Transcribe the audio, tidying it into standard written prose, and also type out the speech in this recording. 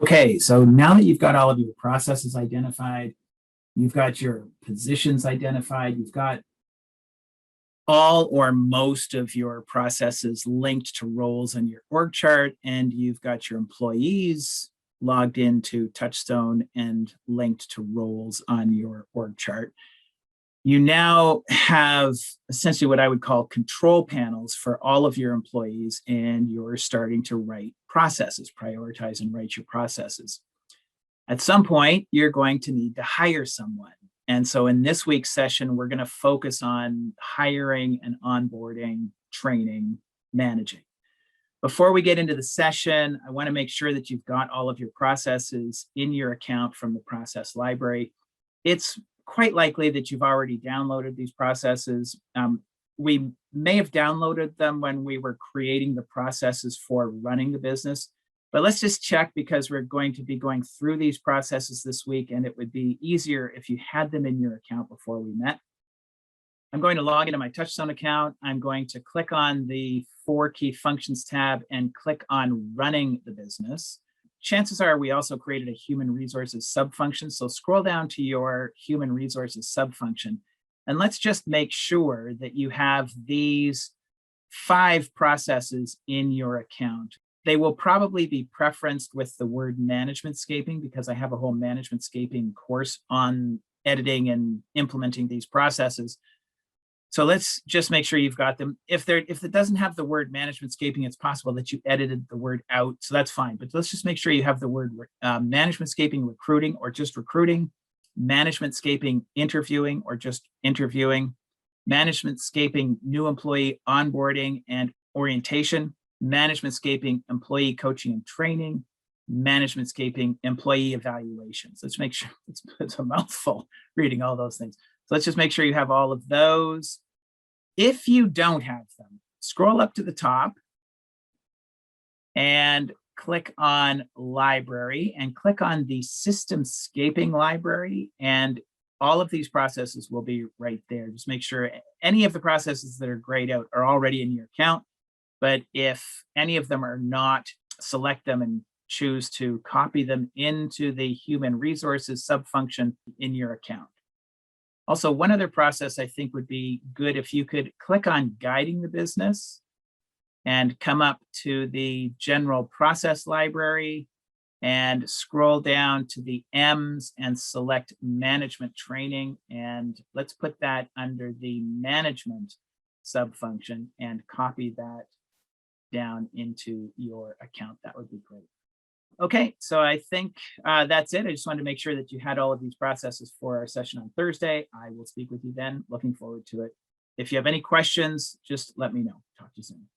Okay, so now that you've got all of your processes identified, you've got your positions identified, you've got all or most of your processes linked to roles in your org chart, and you've got your employees logged into TouchStone and linked to roles on your org chart. You now have essentially what I would call control panels for all of your employees, and you're starting to write processes, prioritize and write your processes. At some point, you're going to need to hire someone. And so in this week's session, we're going to focus on hiring and onboarding, training, managing. Before we get into the session, I want to make sure that you've got all of your processes in your account from the process library. It's quite likely that you've already downloaded these processes. We may have downloaded them when we were creating the processes for running the business, but let's just check because we're going to be going through these processes this week, and it would be easier if you had them in your account before we met. I'm going to log into my TouchStone account. I'm going to click on the 4 Key Functions tab and click on Running the Business. Chances are we also created a Human Resources subfunction. So scroll down to your Human Resources subfunction, and let's just make sure that you have these 5 processes in your account. They will probably be preferenced with the word ManagementScaping because I have a whole ManagementScaping course on editing and implementing these processes. So let's just make sure you've got them. If it doesn't have the word ManagementScaping, it's possible that you edited the word out, so that's fine. But let's just make sure you have the word ManagementScaping recruiting or just recruiting, ManagementScaping interviewing or just interviewing, ManagementScaping new employee onboarding and orientation, ManagementScaping employee coaching and training, ManagementScaping employee evaluations. Let's make sure it's a mouthful reading all those things. So let's just make sure you have all of those. If you don't have them, scroll up to the top and click on Library and click on the SystemsScaping library, and all of these processes will be right there. Just make sure any of the processes that are grayed out are already in your account, but if any of them are not, select them and choose to copy them into the Human Resources subfunction in your account. Also, one other process I think would be good if you could click on Guiding the Business and come up to the General Process Library and scroll down to the M's and select Management Training. And let's put that under the Management subfunction and copy that down into your account. That would be great. Okay, so I think that's it. I just wanted to make sure that you had all of these processes for our session on Thursday. I will speak with you then. Looking forward to it. If you have any questions, just let me know. Talk to you soon.